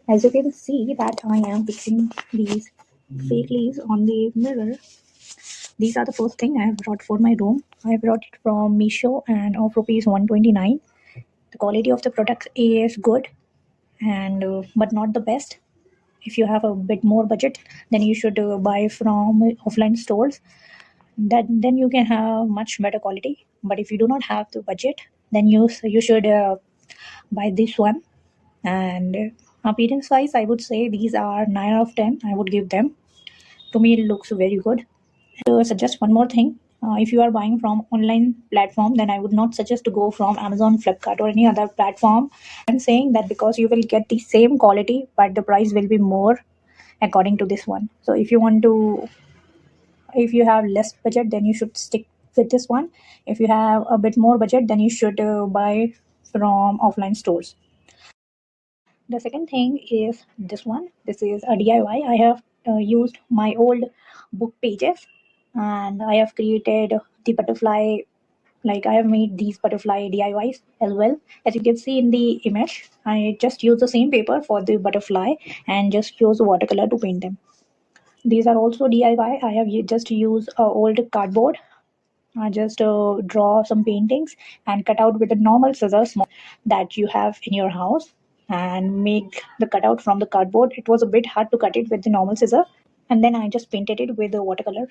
As you can see that I am fixing these fake leaves on the mirror. These are the first thing I have brought for my room. I brought it from Misho and of rupees 129. The quality of the product is good and but not the best. If you have a bit more budget, then you should buy from offline stores. That then you can have much better quality. But if you do not have the budget, then you should buy this one. And appearance wise, I would say these are 9 out of 10. I would give them. To me, it looks very good. To suggest one more thing, if you are buying from online platform, then I would not suggest to go from Amazon, Flipkart, or any other platform. I'm saying that because you will get the same quality, but the price will be more according to this one. So if you have less budget, then you should stick with this one. If you have a bit more budget, then you should buy from offline stores. The second thing is this one. This is a DIY. I have used my old book pages and I have created the butterfly. Like I have made these butterfly DIYs as well. As you can see in the image, I just use the same paper for the butterfly and just use watercolor to paint them. These are also DIY. I have just used old cardboard. I just draw some paintings and cut out with the normal scissors that you have in your house and make the cutout from the cardboard. It was a bit hard to cut it with the normal scissor, and then I just painted it with the watercolor.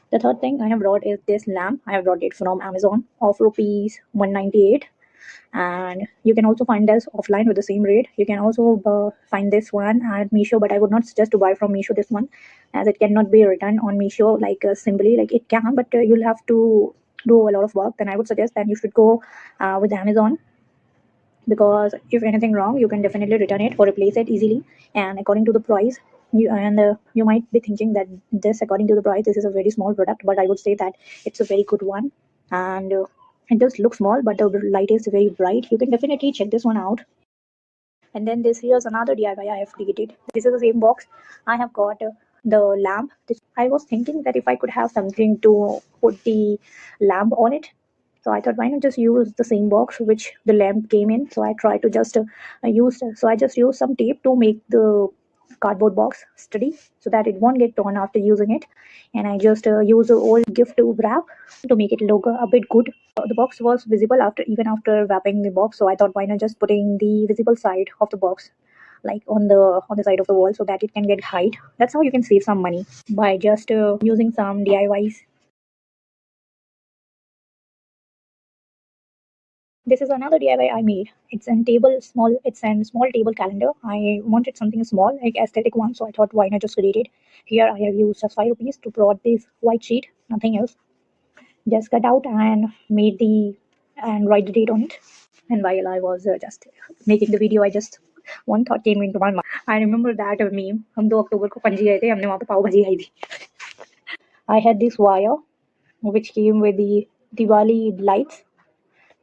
The third thing I have brought is this lamp. I have brought it from Amazon of rupees 198, and you can also find this offline with the same rate. You can also find this one at Meesho, but I would not suggest to buy from Meesho this one, as it cannot be returned on Meesho like simply. Like it can, but you'll have to do a lot of work. Then I would suggest that you should go with Amazon, because if anything wrong, you can definitely return it or replace it easily. And according to the price, you might be thinking that this, according to the price, this is a very small product, but I would say that it's a very good one. And it does look small, but the light is very bright. You can definitely check this one out. And then this here's another DIY I have created. This is the same box. I have got the lamp. I was thinking that if I could have something to put the lamp on it, so I thought, why not just use the same box which the lamp came in. So I tried to just I just used some tape to make the cardboard box steady so that it won't get torn after using it. And I just used an old gift wrap to make it look a bit good. The box was visible after even after wrapping the box, so I thought, why not just putting the visible side of the box like on the side of the wall so that it can get height. That's how you can save some money by just using some DIYs. This is another DIY I made. It's a small table calendar. I wanted something small, like aesthetic one, so I thought, why not just create it. Here I have used just 5 rupees to plot this white sheet, nothing else. Just cut out and made the and write the date on it. And while I was just making the video, I just one thought came into my mind. I remember that meme. हम 2 अक्टूबर को पणजी गए थे, हमने वहाँ पे पाव भाजी खाई थी. I had this wire which came with the Diwali lights.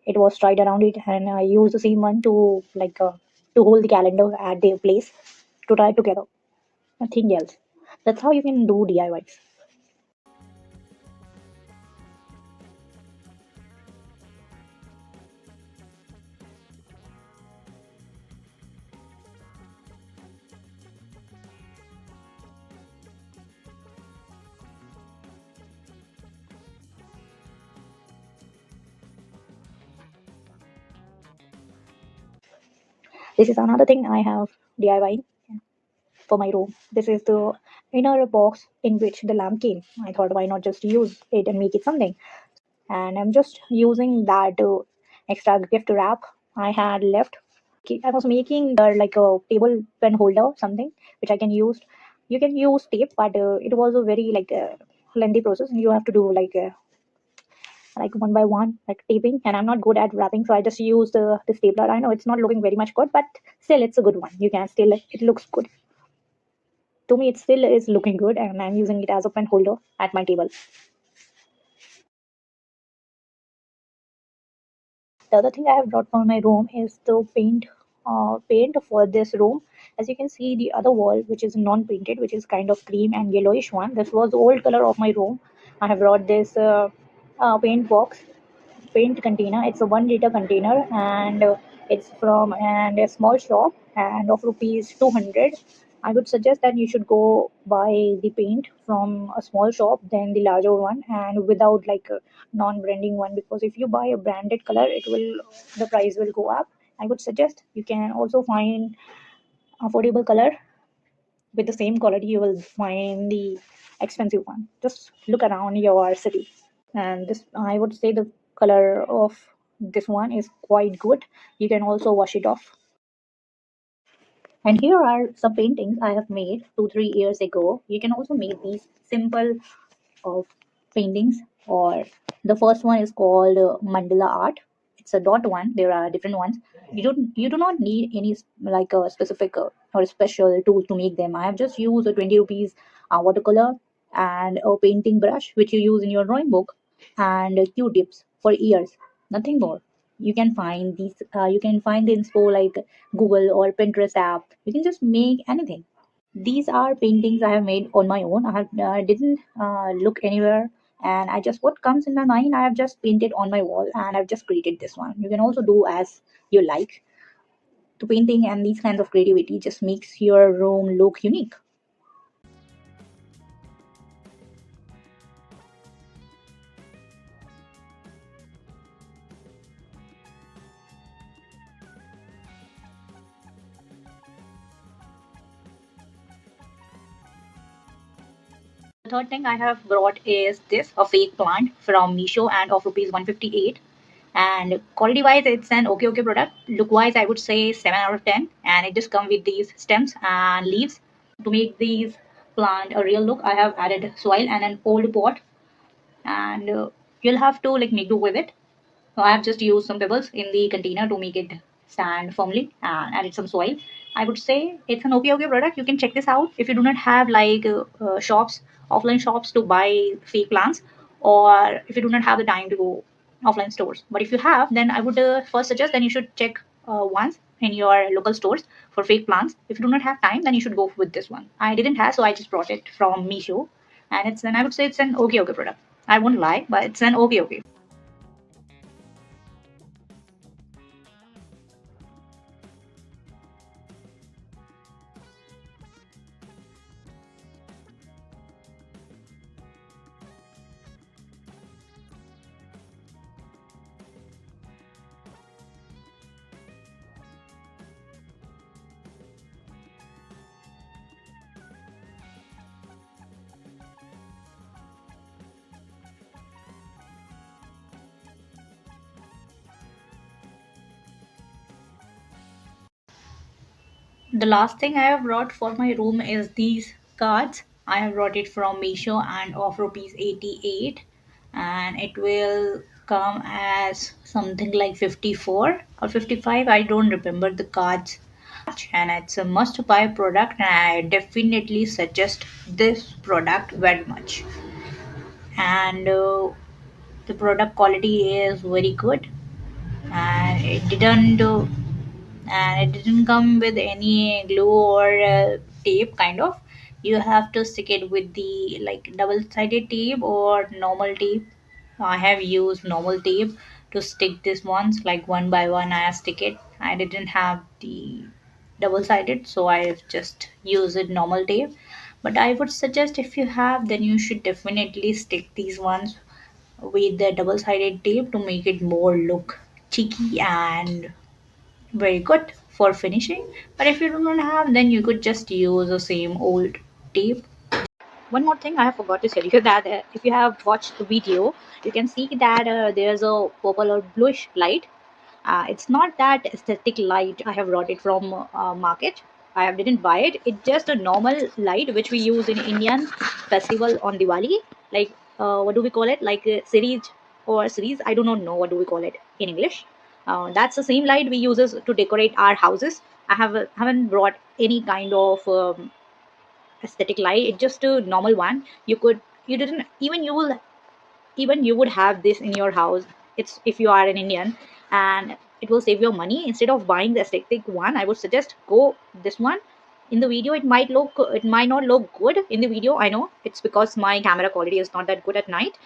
It was tied around it, and I used the same one to hold the calendar at their place to tie it together. Nothing else. That's how you can do DIYs. This is another thing I have DIY for my room. This is the inner box in which the lamp came. I thought, why not just use it and make it something? And I'm just using that extra gift wrap I had left. I was making like a table pen holder, something which I can use. You can use tape, but it was a very lengthy process, and you have to do like one by one, like taping. And I'm not good at wrapping, so I just use the stapler. I know it's not looking very much good, but still, it's a good one. You can still it looks good to me. It still is looking good, and I'm using it as a pen holder at my table. The other thing I have brought for my room is the paint for this room. As you can see, the other wall, which is non-painted, which is kind of cream and yellowish one, this was the old color of my room. I have brought this paint box, paint container. It's a 1 liter container, and it's from and a small shop and of rupees 200. I would suggest that you should go buy the paint from a small shop than the larger one, and without like a non-branding one, because if you buy a branded color, it will the price will go up. I would suggest you can also find affordable color with the same quality. You will find the expensive one. Just look around your city, and this, I would say, the color of this one is quite good. You can also wash it off. And here are some paintings I have made 2 3 years ago. You can also make these simple of paintings. Or the first one is called mandala art. It's a dot one. There are different ones. You do not need any like a specific or special tool to make them. I have just used a 20 rupees watercolor and a painting brush which you use in your drawing book, and q-tips for ears, nothing more. You can find the inspo like Google or Pinterest app. You can just make anything. These are paintings I have made on my own. I have didn't look anywhere, and I just, what comes in my mind, I have just painted on my wall, and I've just created this one. You can also do as you like. The painting and these kinds of creativity just makes your room look unique. The third thing I have brought is this, a fake plant from Misho and of rupees 158. And quality wise, it's an okay product. Look wise, I would say 7 out of 10. And it just comes with these stems and leaves. To make these plant a real look, I have added soil and an old pot, and you'll have to like make do with it. So I have just used some pebbles in the container to make it stand firmly and added some soil. I would say it's an okay product. You can check this out if you do not have like shops, offline shops to buy fake plants, or if you do not have the time to go offline stores. But if you have, then I would first suggest then you should check once in your local stores for fake plants. If you do not have time, then you should go with this one. I didn't have, so I just brought it from Misho, and it's an, I would say it's an okay product. I won't lie, but it's an okay. The last thing I have brought for my room is these cards. I have brought it from Meesho and of rupees 88, and it will come as something like 54 or 55. I don't remember the cards, and it's a must buy product, and I definitely suggest this product very much. And the product quality is very good, and it didn't come with any glue or tape kind of. You have to stick it with the like double sided tape or normal tape. I have used normal tape to stick this ones like one by one. I stick it. I didn't have the double sided, so I've just used it normal tape. But I would suggest if you have, then you should definitely stick these ones with the double sided tape to make it more look cheeky and very good for finishing. But if you do not have, then you could just use the same old tape. One more thing I have forgot to tell you that if you have watched the video, you can see that there's a purple or bluish light. It's not that aesthetic light. I have brought it from market. I have didn't buy it. It's just a normal light which we use in Indian festival on Diwali. Like what do we call it? Like series or series. I do not know what do we call it in English. That's the same light we uses to decorate our houses. I haven't brought any kind of aesthetic light. It's just a normal one. You didn't even you will even you would have this in your house. It's if you are an Indian, and it will save your money. Instead of buying the aesthetic one, I would suggest go this one. In the video it might not look good in the video, I know. It's because my camera quality is not that good at night,